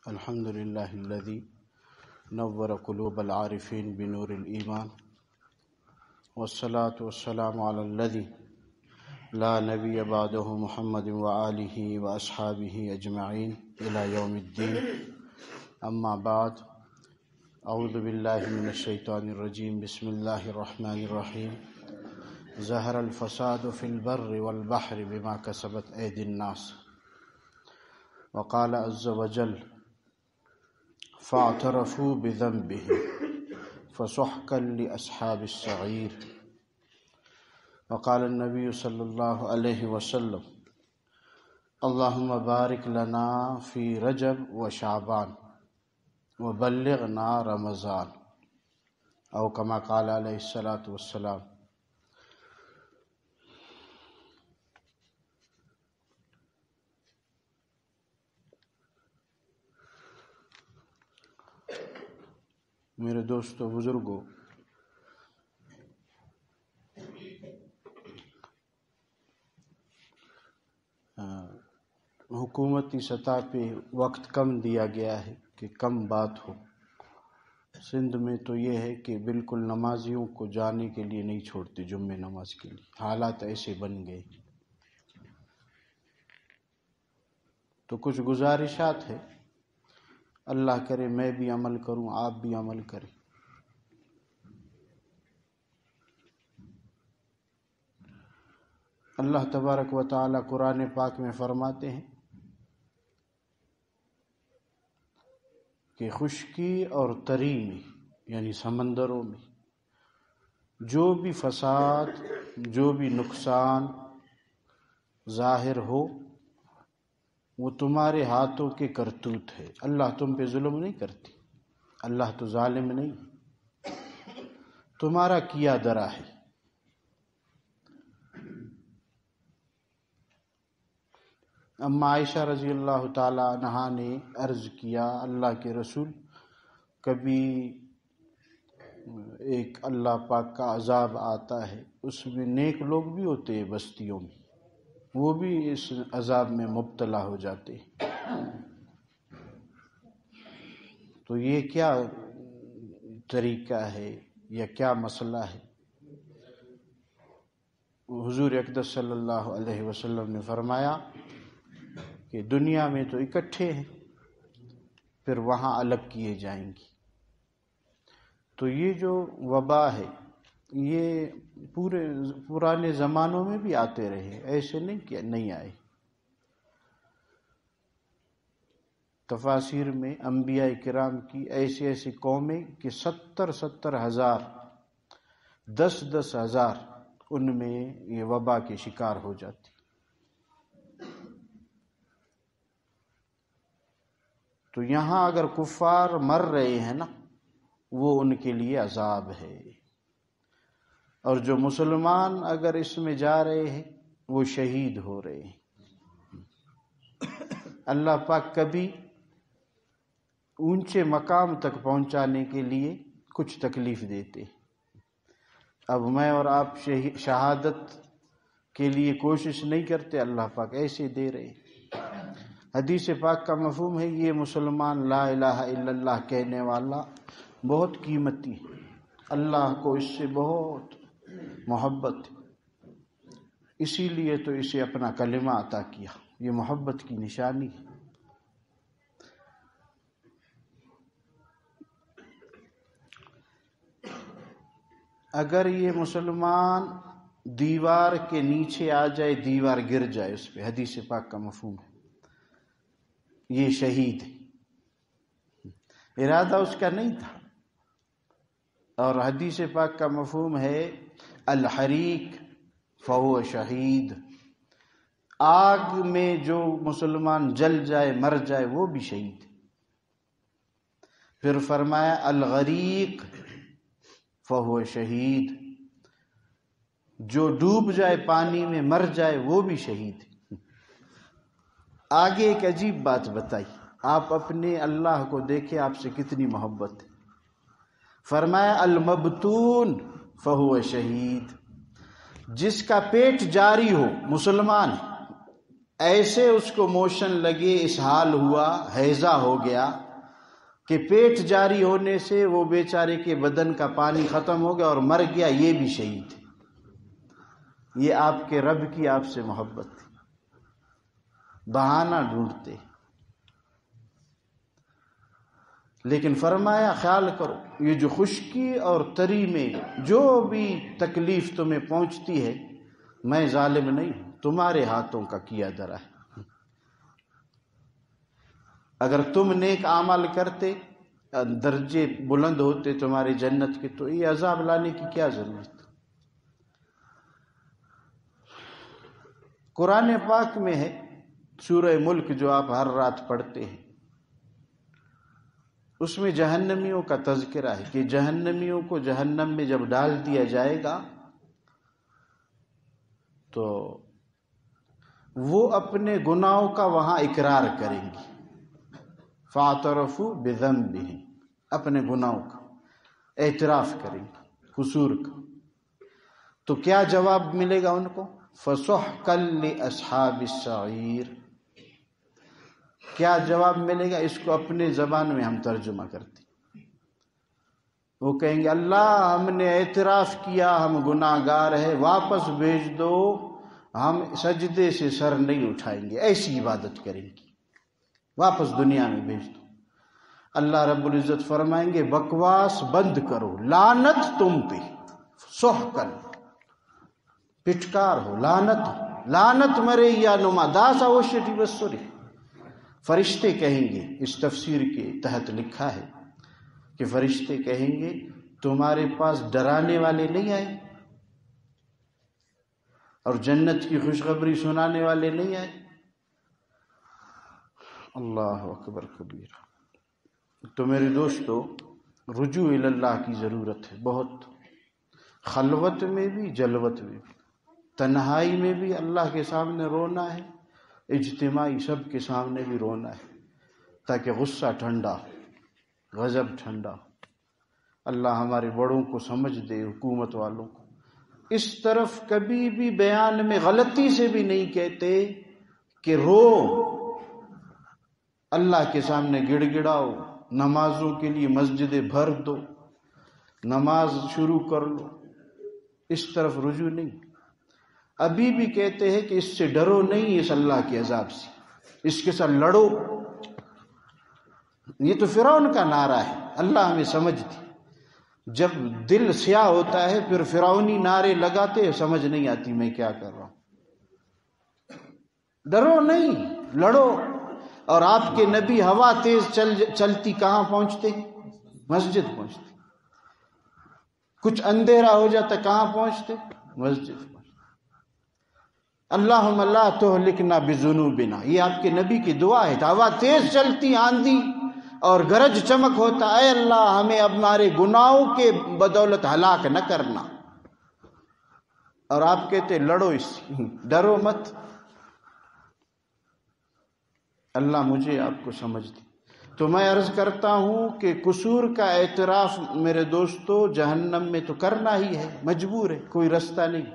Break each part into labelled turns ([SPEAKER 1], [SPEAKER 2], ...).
[SPEAKER 1] الحمد لله الذي نور قلوب العارفين بنور الإيمان والصلاة والسلام على الذي لا نبي بعده محمد وآله وأصحابه أجمعين إلى يوم الدين. أما بعد، أعوذ بالله من الشيطان الرجيم. بسم الله الرحمن الرحيم. ظهر الفساد في البر والبحر بما كسبت أيدي الناس. وقال عز وجل: فاعترفوا بذنبهم فسحقا لأصحاب السعير. وقال النبي صلى الله عليه وسلم: اللهم بارك لنا في رجب وشعبان وبلغنا رمضان، او كما قال علیہ الصلاۃ والسلام. میرے دوستو، بزرگوں، حکومتی سطح پہ وقت کم دیا گیا ہے کہ کم بات ہو. سندھ میں تو یہ ہے کہ بالکل نمازیوں کو جانے کے لیے نہیں چھوڑتے جمعہ نماز کے لیے. حالات ایسے بن گئے. تو کچھ گزارشات ہے، اللہ کرے میں بھی عمل کروں، آپ بھی عمل کریں. اللہ تبارک و تعالی قرآن پاک میں فرماتے ہیں کہ خشکی اور تری میں، یعنی سمندروں میں، جو بھی فساد، جو بھی نقصان ظاہر ہو، وہ تمہارے ہاتھوں کے کرتوت ہے. اللہ تم پہ ظلم نہیں کرتی، اللہ تو ظالم نہیں، تمہارا کیا درا ہے. اما عائشہ رضی اللہ تعالی عنہا نے عرض کیا: اللہ کے رسول، کبھی ایک اللہ پاک کا عذاب آتا ہے، اس میں نیک لوگ بھی ہوتے ہیں بستیوں میں، وہ بھی اس عذاب میں مبتلا ہو جاتے ہیں. تو یہ کیا طریقہ ہے یا کیا مسئلہ ہے؟ حضور اقدس صلی اللہ علیہ وسلم نے فرمایا کہ دنیا میں تو اکٹھے ہیں، پھر وہاں الگ کیے جائیں گے. تو یہ جو وبا ہے، یہ پرانے زمانوں میں بھی آتے رہے، ایسے نہیں کہ نہیں آئے. تفاسیر میں انبیاء کرام کی ایسی ایسی قومیں کہ 70,000 10,000 ان میں یہ وبا کے شکار ہو جاتی. تو یہاں اگر کفار مر رہے ہیں نا، وہ ان کے لیے عذاب ہے، اور جو مسلمان اگر اس میں جا رہے ہیں وہ شہید ہو رہے ہیں. اللہ پاک کبھی اونچے مقام تک پہنچانے کے لیے کچھ تکلیف دیتے. اب میں اور آپ شہادت کے لیے کوشش نہیں کرتے، اللہ پاک ایسے دے رہے. حدیث پاک کا مفہوم ہے یہ مسلمان لا الہ الا اللہ کہنے والا بہت قیمتی ہے، اللہ کو اس سے بہت محبت، اسی لیے تو اسے اپنا کلمہ عطا کیا. یہ محبت کی نشانی ہے. اگر یہ مسلمان دیوار کے نیچے آ جائے، دیوار گر جائے اس پہ، حدیث پاک کا مفہوم ہے یہ شہید ہے. ارادہ اس کا نہیں تھا. اور حدیث پاک کا مفہوم ہے الحریق فہو شہید. آگ میں جو مسلمان جل جائے، مر جائے، وہ بھی شہید. پھر فرمایا الغریق فہو شہید. جو ڈوب جائے پانی میں، مر جائے، وہ بھی شہید. آگے ایک عجیب بات بتائی. آپ اپنے اللہ کو دیکھیں، آپ سے کتنی محبت ہے. فرمایا المبتون فہو شہید. جس کا پیٹ جاری ہو، مسلمان ہے، ایسے اس کو موشن لگے، اسہال ہوا، ہیضہ ہو گیا کہ پیٹ جاری ہونے سے وہ بیچارے کے بدن کا پانی ختم ہو گیا اور مر گیا، یہ بھی شہید ہے۔ یہ آپ کے رب کی آپ سے محبت تھی، بہانہ ڈھونڈتے۔ لیکن فرمایا خیال کرو، یہ جو خشکی اور تری میں جو بھی تکلیف تمہیں پہنچتی ہے، میں ظالم نہیں ہوں، تمہارے ہاتھوں کا کیا درا ہے۔ اگر تم نیک اعمال کرتے، درجے بلند ہوتے تمہاری جنت کے، تو یہ عذاب لانے کی کیا ضرورت؟ قرآن پاک میں ہے سورہ ملک جو آپ ہر رات پڑھتے ہیں، اس میں جہنمیوں کا تذکرہ ہے کہ جہنمیوں کو جہنم میں جب ڈال دیا جائے گا تو وہ اپنے گناہوں کا وہاں اقرار کریں گی، فاعترفوا بذنبہم، اپنے گناہوں کا اعتراف کریں گی، قصور کا۔ تو کیا جواب ملے گا ان کو؟ فسحقا لاصحاب السعیر۔ کیا جواب ملے گا؟ اس کو اپنے زبان میں ہم ترجمہ کرتے، وہ کہیں گے اللہ ہم نے اعتراف کیا ہم گناہ گار ہیں، واپس بھیج دو، ہم سجدے سے سر نہیں اٹھائیں گے، ایسی عبادت کریں گے، واپس دنیا میں بھیج دو۔ اللہ رب العزت فرمائیں گے بکواس بند کرو، لعنت تم پہ، سحقا، پٹکار ہو، لعنت ہو، لعنت مرے یا نما داسا وشٹی بسری۔ فرشتے کہیں گے، اس تفسیر کے تحت لکھا ہے کہ فرشتے کہیں گے تمہارے پاس ڈرانے والے نہیں آئے اور جنت کی خوشخبری سنانے والے نہیں آئے؟ اللہ اکبر کبیرہ۔ تو میرے دوستو، رجوع اللہ کی ضرورت ہے بہت، خلوت میں بھی جلوت میں بھی، تنہائی میں بھی اللہ کے سامنے رونا ہے، اجتماعی سب کے سامنے بھی رونا ہے، تاکہ غصہ ٹھنڈا ہو، غضب ٹھنڈا ہو۔ اللہ ہمارے بڑوں کو سمجھ دے، حکومت والوں کو۔ اس طرف کبھی بھی بیان میں غلطی سے بھی نہیں کہتے کہ رو، اللہ کے سامنے گڑ گڑاؤ، نمازوں کے لیے مسجدیں بھر دو، نماز شروع کر لو، اس طرف رجوع نہیں۔ ابھی بھی کہتے ہیں کہ اس سے ڈرو نہیں، اس اللہ کے عذاب سے، اس کے ساتھ لڑو۔ یہ تو فرعون کا نعرہ ہے، اللہ ہمیں سمجھ دی۔ جب دل سیاہ ہوتا ہے پھر فرعونی نعرے لگاتے، سمجھ نہیں آتی میں کیا کر رہا ہوں۔ ڈرو نہیں، لڑو۔ اور آپ کے نبی ہوا تیز چلتی کہاں پہنچتے؟ مسجد پہنچتے۔ کچھ اندھیرا ہو جاتا کہاں پہنچتے؟ مسجد پہنچتے۔ اللہم لا تہلکنا بذنوبنا، یہ آپ کے نبی کی دعا ہے۔ ہوا تیز چلتی، آندھی اور گرج چمک ہوتا، اے اللہ ہمیں اب ہمارے گناہوں کے بدولت ہلاک نہ کرنا۔ اور آپ کہتے لڑو، اس ڈرو مت۔ اللہ مجھے آپ کو سمجھ دے۔ تو میں عرض کرتا ہوں کہ قصور کا اعتراف میرے دوستو جہنم میں تو کرنا ہی ہے، مجبور ہے، کوئی رستہ نہیں۔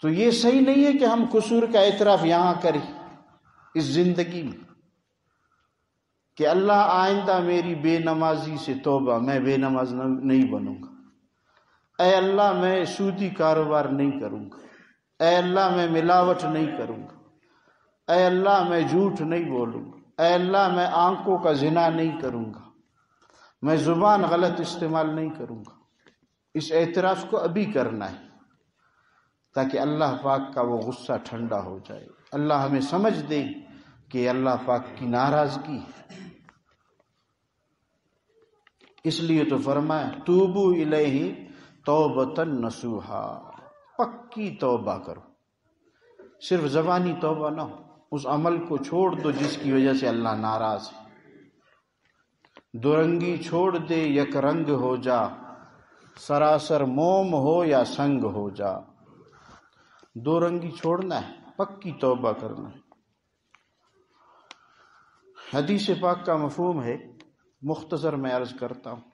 [SPEAKER 1] تو یہ صحیح نہیں ہے کہ ہم قصور کا اعتراف یہاں کریں اس زندگی میں، کہ اللہ آئندہ میری بے نمازی سے توبہ، میں بے نماز نہیں بنوں گا۔ اے اللہ میں سودی کاروبار نہیں کروں گا۔ اے اللہ میں ملاوٹ نہیں کروں گا۔ اے اللہ میں جھوٹ نہیں بولوں گا۔ اے اللہ میں آنکھوں کا زنا نہیں کروں گا، میں زبان غلط استعمال نہیں کروں گا۔ اس اعتراف کو ابھی کرنا ہے تاکہ اللہ پاک کا وہ غصہ ٹھنڈا ہو جائے، اللہ ہمیں سمجھ دے کہ اللہ پاک کی ناراضگی ہے۔ اس لیے تو فرمایا توبو الیہ توبۃ نصوحا، پکی توبہ کرو، صرف زبانی توبہ نہ ہو، اس عمل کو چھوڑ دو جس کی وجہ سے اللہ ناراض ہے۔ دو رنگی چھوڑ دے یک رنگ ہو جا، سراسر موم ہو یا سنگ ہو جا۔ دو رنگی چھوڑنا ہے، پکی توبہ کرنا ہے۔ حدیث پاک کا مفہوم ہے، مختصر میں عرض کرتا ہوں۔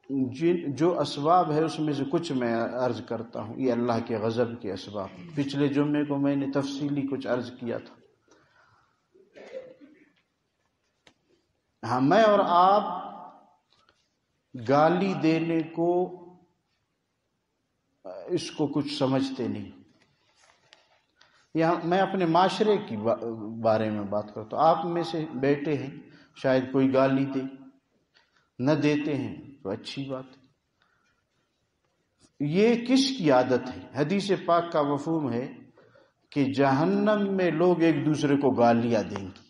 [SPEAKER 1] جو اسباب ہے اس میں سے کچھ میں عرض کرتا ہوں، یہ اللہ کے غضب کے اسباب۔ پچھلے جمعے کو میں نے تفصیلی کچھ عرض کیا تھا۔ ہاں، میں اور آپ گالی دینے کو اس کو کچھ سمجھتے نہیں۔ یہاں میں اپنے معاشرے کی بارے میں بات کرتا ہوں۔ آپ میں سے بیٹے ہیں، شاید کوئی گالی دے، نہ دیتے ہیں تو اچھی بات ہے۔ یہ کس کی عادت ہے؟ حدیث پاک کا مفہوم ہے کہ جہنم میں لوگ ایک دوسرے کو گالیاں دیں گے،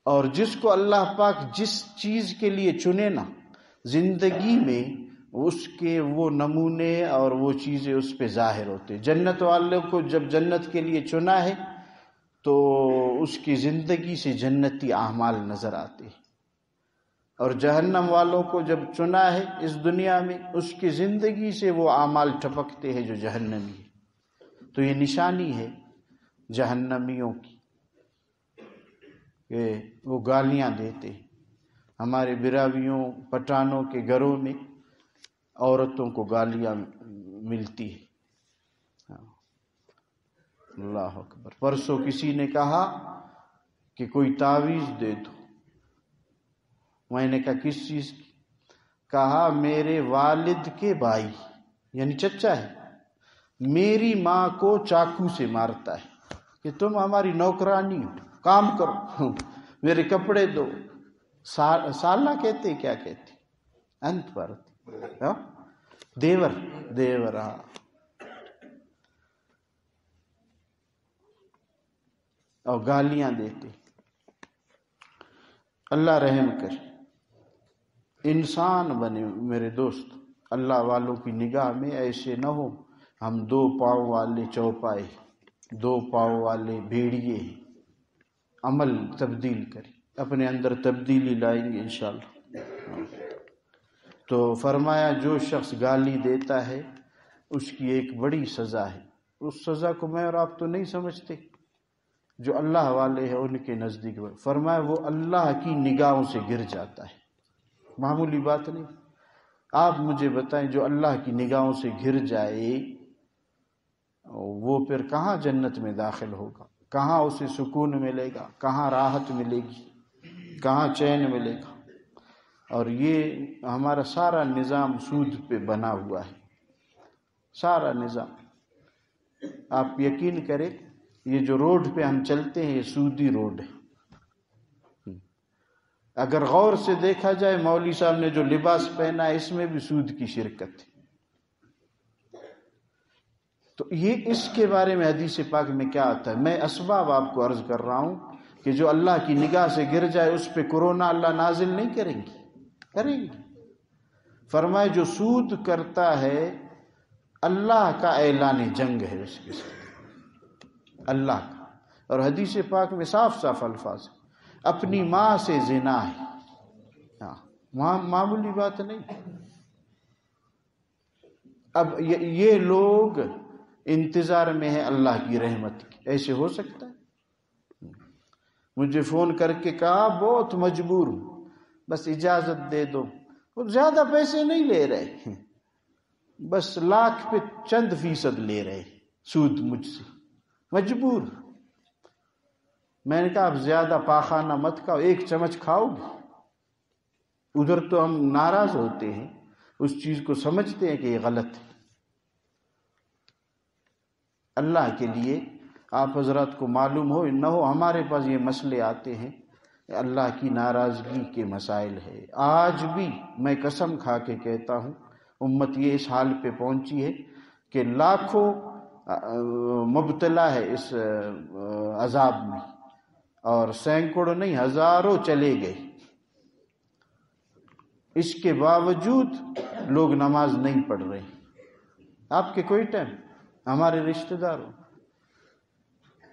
[SPEAKER 1] اور جس کو اللہ پاک جس چیز کے لیے چنے نا زندگی میں، اس کے وہ نمونے اور وہ چیزیں اس پہ ظاہر ہوتے۔ جنت والوں کو جب جنت کے لیے چنا ہے تو اس کی زندگی سے جنتی اعمال نظر آتے ہیں، اور جہنم والوں کو جب چنا ہے اس دنیا میں، اس کی زندگی سے وہ اعمال ٹپکتے ہیں جو جہنمی ہے۔ تو یہ نشانی ہے جہنمیوں کی کہ وہ گالیاں دیتے ہیں۔ ہمارے براویوں پٹھانوں کے گھروں میں عورتوں کو گالیاں ملتی ہے۔ اللہ اکبر۔ پرسوں کسی نے کہا کہ کوئی تعویذ دے دو۔ میں نے کہا کس چیز کی؟ کہا میرے والد کے بھائی، یعنی چچا ہے، میری ماں کو چاقو سے مارتا ہے کہ تم ہماری نوکرانی ہو، کام کرو، میرے کپڑے دو۔ سالہ کہتے کیا کہتے؟ انت بھرت دیور ہاں۔ اور گالیاں دیتے۔ اللہ رحم کرے، انسان بنے میرے دوست۔ اللہ والوں کی نگاہ میں ایسے نہ ہو ہم 2 پاؤں والے چوپائے، 2 پاؤں والے بھیڑیے ہیں۔ عمل تبدیل کریں، اپنے اندر تبدیلی لائیں گے انشاءاللہ۔ تو فرمایا جو شخص گالی دیتا ہے اس کی ایک بڑی سزا ہے۔ اس سزا کو میں اور آپ تو نہیں سمجھتے، جو اللہ والے ہیں ان کے نزدیک فرمایا وہ اللہ کی نگاہوں سے گر جاتا ہے۔ معمولی بات نہیں۔ آپ مجھے بتائیں، جو اللہ کی نگاہوں سے گر جائے وہ پھر کہاں جنت میں داخل ہوگا؟ کہاں اسے سکون ملے گا؟ کہاں راحت ملے گی؟ کہاں چین ملے گا؟ اور یہ ہمارا سارا نظام سود پہ بنا ہوا ہے، سارا نظام۔ آپ یقین کریں، یہ جو روڈ پہ ہم چلتے ہیں یہ سودی روڈ ہے۔ اگر غور سے دیکھا جائے، مولوی صاحب نے جو لباس پہنا ہے اس میں بھی سود کی شرکت ہے۔ تو یہ اس کے بارے میں حدیث پاک میں کیا آتا ہے؟ میں اسباب آپ کو عرض کر رہا ہوں کہ جو اللہ کی نگاہ سے گر جائے اس پہ کورونا اللہ نازل نہیں کریں گے، کریں گے۔ فرمائے جو سود کرتا ہے اللہ کا اعلان جنگ ہے اس کے ساتھ، اللہ کا۔ اور حدیث پاک میں صاف صاف الفاظ، اپنی ماں سے زنا ہے، معمولی بات نہیں۔ اب یہ لوگ انتظار میں ہے اللہ کی رحمت کی، ایسے ہو سکتا ہے؟ مجھے فون کر کے کہا بہت مجبور ہوں، بس اجازت دے دو۔ وہ زیادہ پیسے نہیں لے رہے، بس لاکھ پہ چند فیصد لے رہے سود مجھ سے، مجبور۔ میں نے کہا اب زیادہ پاخانہ مت کھاؤ، 1 چمچ کھاؤ گے؟ ادھر تو ہم ناراض ہوتے ہیں، اس چیز کو سمجھتے ہیں کہ یہ غلط ہے۔ اللہ کے لیے آپ حضرات کو معلوم ہو نہ ہو، ہمارے پاس یہ مسئلے آتے ہیں، اللہ کی ناراضگی کے مسائل ہے۔ آج بھی میں قسم کھا کے کہتا ہوں، امت یہ اس حال پہ پہنچی ہے کہ لاکھوں مبتلا ہے اس عذاب میں، اور سینکڑوں نہیں ہزاروں چلے گئے۔ اس کے باوجود لوگ نماز نہیں پڑھ رہے۔ آپ کے کوئی ٹائم ہمارے رشتہ داروں،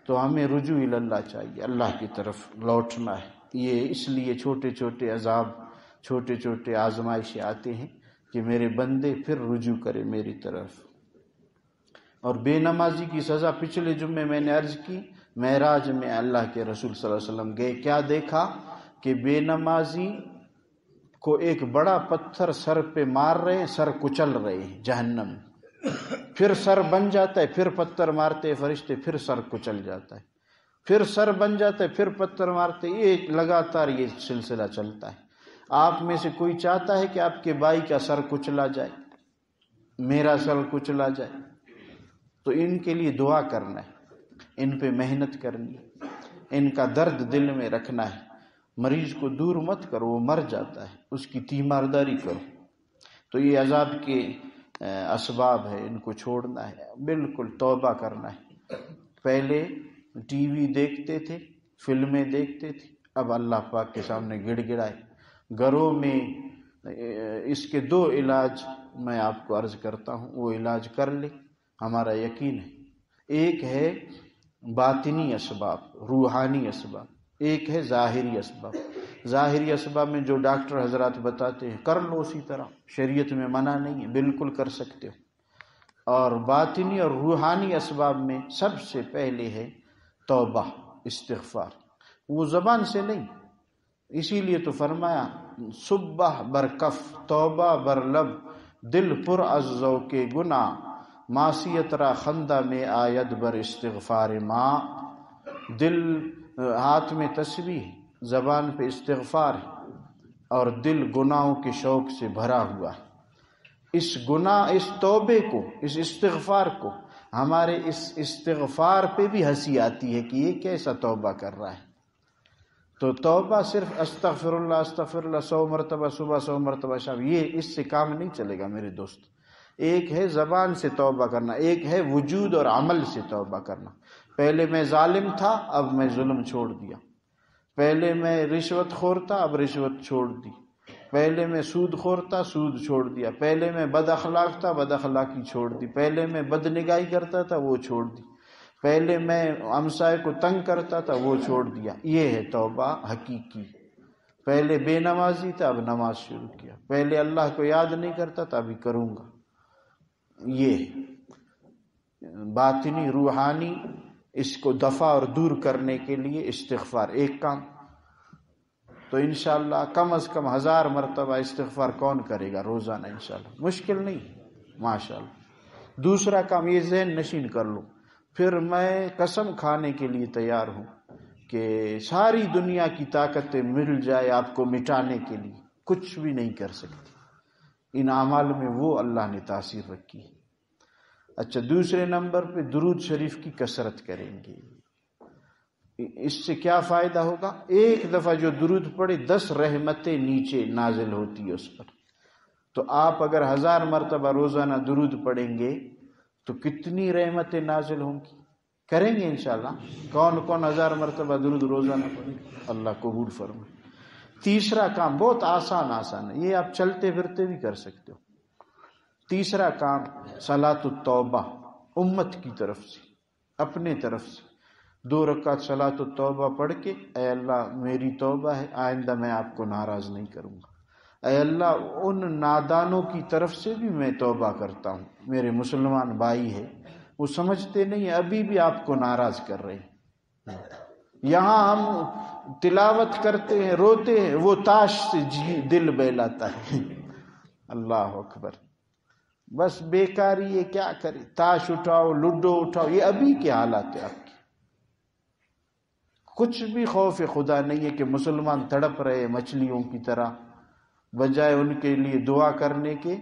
[SPEAKER 1] تو ہمیں رجوع اللہ چاہیے، اللہ کی طرف لوٹنا ہے۔ یہ اس لیے چھوٹے چھوٹے عذاب، چھوٹے چھوٹے آزمائشیں آتے ہیں کہ میرے بندے پھر رجوع کرے میری طرف۔ اور بے نمازی کی سزا پچھلے جمعے میں نے عرض کی، معراج میں اللہ کے رسول صلی اللہ علیہ وسلم گئے، کیا دیکھا کہ بے نمازی کو ایک بڑا پتھر سر پہ مار رہے ہیں، سر کچل رہے ہیں جہنم میں، پھر سر بن جاتا ہے، پھر پتھر مارتے ہیں فرشتے، پھر سر کچل جاتا ہے، پھر سر بن جاتا ہے، پھر پتھر مارتے، یہ لگاتار یہ سلسلہ چلتا ہے۔ آپ میں سے کوئی چاہتا ہے کہ آپ کے بھائی کا سر کچلا جائے، میرا سر کچلا جائے؟ تو ان کے لیے دعا کرنا ہے، ان پہ محنت کرنی ہے، ان کا درد دل میں رکھنا ہے۔ مریض کو دور مت کرو، وہ مر جاتا ہے، اس کی تیمارداری کرو۔ تو یہ عذاب کے اسباب ہے، ان کو چھوڑنا ہے، بالکل توبہ کرنا ہے۔ پہلے ٹی وی دیکھتے تھے، فلمیں دیکھتے تھے، اب اللہ پاک کے سامنے گڑ گڑائے۔ گھروں میں اس کے دو علاج میں آپ کو عرض کرتا ہوں، وہ علاج کر لے، ہمارا یقین ہے۔ ایک ہے باطنی اسباب، روحانی اسباب، ایک ہے ظاہری اسباب۔ ظاہری اسباب میں جو ڈاکٹر حضرات بتاتے ہیں کر لو، اسی طرح شریعت میں منع نہیں ہے، بالکل کر سکتے ہو۔ اور باطنی اور روحانی اسباب میں سب سے پہلے ہے توبہ، استغفار، وہ زبان سے نہیں۔ اسی لیے تو فرمایا صبح برکف توبہ بر لب، دل پر از ذوق گناہ، معصیت را خندہ میں آید بر استغفار ماں۔ دل، ہاتھ میں تسبیح، زبان پہ استغفار ہے، اور دل گناہوں کے شوق سے بھرا ہوا ہے۔ اس گناہ، اس توبے کو، اس استغفار کو، ہمارے اس استغفار پہ بھی ہنسی آتی ہے کہ یہ کیسا توبہ کر رہا ہے۔ تو توبہ صرف استغفر اللہ 100 مرتبہ صبح، 100 مرتبہ شام، یہ اس سے کام نہیں چلے گا میرے دوست۔ ایک ہے زبان سے توبہ کرنا، ایک ہے وجود اور عمل سے توبہ کرنا۔ پہلے میں ظالم تھا، اب میں ظلم چھوڑ دیا۔ پہلے میں رشوت خور تھا، اب رشوت چھوڑ دی۔ پہلے میں سود خور تھا، سود چھوڑ دیا۔ پہلے میں بد اخلاق تھا، بد اخلاقی چھوڑ دی۔ پہلے میں بد نگاہی کرتا تھا، وہ چھوڑ دی۔ پہلے میں ہمسائے کو تنگ کرتا تھا، وہ چھوڑ دیا۔ یہ ہے توبہ حقیقی۔ پہلے بے نمازی تھا، اب نماز شروع کیا۔ پہلے اللہ کو یاد نہیں کرتا تھا، ابھی کروں گا۔ یہ باطنی روحانی، اس کو دفع اور دور کرنے کے لیے استغفار ایک کام۔ تو انشاءاللہ کم از کم 1000 مرتبہ استغفار کون کرے گا روزانہ؟ انشاءاللہ مشکل نہیں، ماشاءاللہ۔ دوسرا کام یہ ذہن نشین کر لو، پھر میں قسم کھانے کے لیے تیار ہوں کہ ساری دنیا کی طاقتیں مل جائے آپ کو مٹانے کے لیے، کچھ بھی نہیں کر سکتی۔ ان اعمال میں وہ اللہ نے تاثیر رکھی ہے۔ اچھا، دوسرے نمبر پہ درود شریف کی کثرت کریں گے۔ اس سے کیا فائدہ ہوگا؟ ایک دفعہ جو درود پڑھے 10 رحمتیں نیچے نازل ہوتی ہے اس پر۔ تو آپ اگر 1000 مرتبہ روزانہ درود پڑھیں گے تو کتنی رحمتیں نازل ہوں گی؟ کریں گے انشاءاللہ؟ کون کون 1000 مرتبہ درود روزانہ پڑھیں گے؟ اللہ قبول فرمائے۔ تیسرا کام بہت آسان ہے، یہ آپ چلتے پھرتے بھی کر سکتے ہو۔ تیسرا کام صلاۃ التوبہ، امت کی طرف سے، اپنے طرف سے 2 رکعت صلاۃ التوبہ پڑھ کے، اے اللہ میری توبہ ہے، آئندہ میں آپ کو ناراض نہیں کروں گا۔ اے اللہ ان نادانوں کی طرف سے بھی میں توبہ کرتا ہوں، میرے مسلمان بھائی ہے، وہ سمجھتے نہیں، ابھی بھی آپ کو ناراض کر رہے ہیں۔ یہاں ہم تلاوت کرتے ہیں، روتے ہیں، وہ تاش سے دل بہلاتا ہے۔ اللہ اکبر، بس بیکاری، یہ کیا کرے، تاش اٹھاؤ، لوڈو اٹھاؤ، یہ ابھی کے حالات ہے آپ کے۔ کچھ بھی خوف خدا نہیں ہے کہ مسلمان تڑپ رہے مچھلیوں کی طرح، بجائے ان کے لیے دعا کرنے کے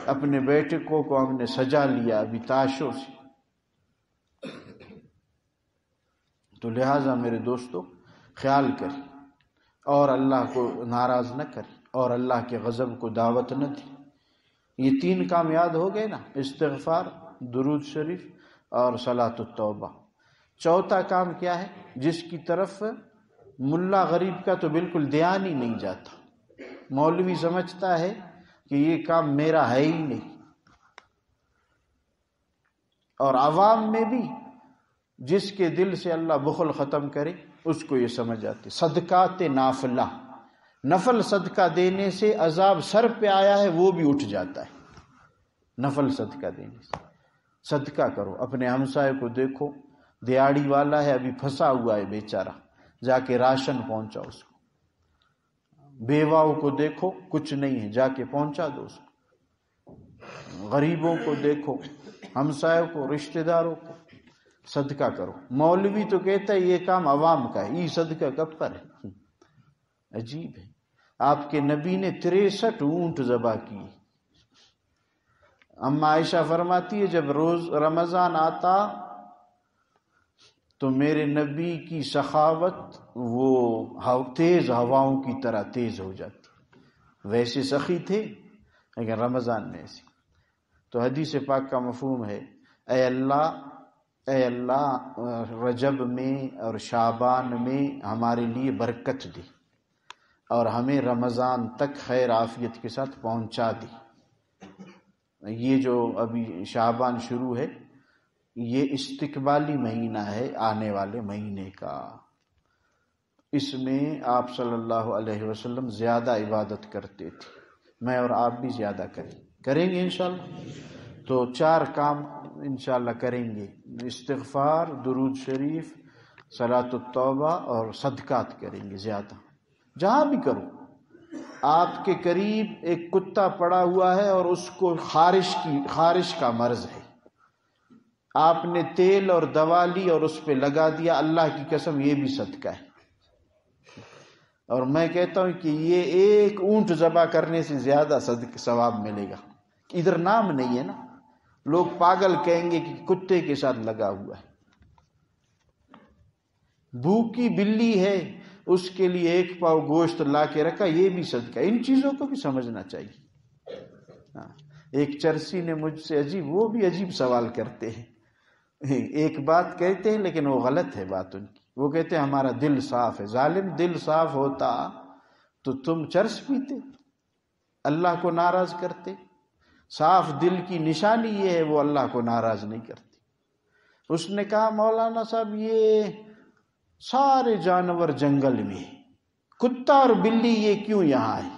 [SPEAKER 1] اپنے بیٹکوں کو ہم نے سجا لیا ابھی تاشوں سے۔ تو لہٰذا میرے دوستو خیال کریں اور اللہ کو ناراض نہ کریں اور اللہ کے غضب کو دعوت نہ دیں۔ یہ 3 کام یاد ہو گئے نا، استغفار، درود شریف اور صلاۃ التوبہ۔ چوتھا کام کیا ہے جس کی طرف ملا غریب کا تو بالکل دھیان ہی نہیں جاتا؟ مولوی سمجھتا ہے کہ یہ کام میرا ہے ہی نہیں، اور عوام میں بھی جس کے دل سے اللہ بخل ختم کرے اس کو یہ سمجھ آتی صدقات نافلہ، نفل صدقہ دینے سے عذاب سر پہ آیا ہے وہ بھی اٹھ جاتا ہے۔ نفل صدقہ دینے سے صدقہ کرو، اپنے ہمسائے کو دیکھو، دیہاڑی والا ہے، ابھی پھنسا ہوا ہے بیچارہ، جا کے راشن پہنچاؤ اس کو، بیواؤں کو دیکھو کچھ نہیں ہے، جا کے پہنچا دو اس کو، غریبوں کو دیکھو، ہمسایوں کو، رشتہ داروں کو صدقہ کرو۔ مولوی تو کہتا ہے یہ کام عوام کا ہے، یہ صدقہ کب پر ہے؟ عجیب ہے۔ آپ کے نبی نے 63 اونٹ ذبح کیے۔ اما عائشہ فرماتی ہے جب روز رمضان آتا تو میرے نبی کی سخاوت وہ تیز ہواؤں کی طرح تیز ہو جاتی، ویسے سخی تھے لیکن رمضان میں ایسی۔ تو حدیث پاک کا مفہوم ہے اے اللہ رجب میں اور شعبان میں ہمارے لیے برکت دے اور ہمیں رمضان تک خیر عافیت کے ساتھ پہنچا دے۔ یہ جو ابھی شعبان شروع ہے یہ استقبالی مہینہ ہے آنے والے مہینے کا، اس میں آپ صلی اللہ علیہ وسلم زیادہ عبادت کرتے تھے، میں اور آپ بھی زیادہ کریں گے انشاءاللہ۔ تو 4 کام انشاءاللہ کریں گے، استغفار، درود شریف، صلاۃ التوبہ اور صدقات کریں گے زیادہ، جہاں بھی کرو۔ آپ کے قریب ایک کتا پڑا ہوا ہے اور اس کو خارش کا مرض ہے، آپ نے تیل اور دوا لی اور اس پہ لگا دیا، اللہ کی قسم یہ بھی صدقہ ہے۔ اور میں کہتا ہوں کہ یہ 1 اونٹ ذبح کرنے سے زیادہ ثواب ملے گا۔ ادھر نام نہیں ہے نا، لوگ پاگل کہیں گے کہ کتے کے ساتھ لگا ہوا ہے۔ بھوکی بلی ہے اس کے لیے 1 پاؤ گوشت لا کے رکھا، یہ بھی صدقہ ہے۔ ان چیزوں کو بھی سمجھنا چاہیے۔ ایک چرسی نے مجھ سے وہ بھی عجیب سوال کرتے ہیں، ایک بات کہتے ہیں لیکن وہ غلط ہے بات ان کی۔ وہ کہتے ہیں ہمارا دل صاف ہے۔ ظالم، دل صاف ہوتا تو تم چرس پیتے، اللہ کو ناراض کرتے؟ صاف دل کی نشانی یہ ہے وہ اللہ کو ناراض نہیں کرتی۔ اس نے کہا مولانا صاحب یہ سارے جانور جنگل میں، کتا اور بلی یہ کیوں یہاں ہے؟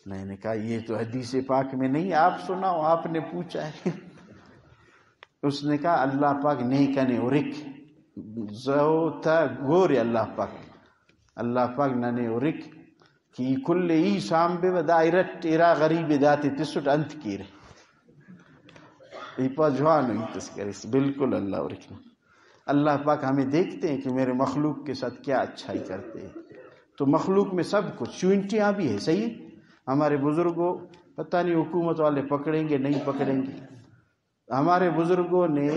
[SPEAKER 1] میں نے کہا یہ تو حدیث پاک میں نہیں، آپ سناؤ، آپ نے پوچھا ہے۔ اس نے کہا اللہ پاک نیکنے اورک زوتا گورے اللہ پاک ننے اورک کی کل ای سامبے و دائرت ایرا غریب داتے تسٹ انت کیرے ای پا جوان ہوئی تسکریس بالکل اللہ اورک۔ اللہ پاک ہمیں دیکھتے ہیں کہ میرے مخلوق کے ساتھ کیا اچھائی کرتے ہیں۔ تو مخلوق میں سب کچھ، چونٹیاں بھی ہے، صحیح ہے۔ ہمارے بزرگوں پتہ نہیں حکومت والے پکڑیں گے نہیں پکڑیں گے، ہمارے بزرگوں نے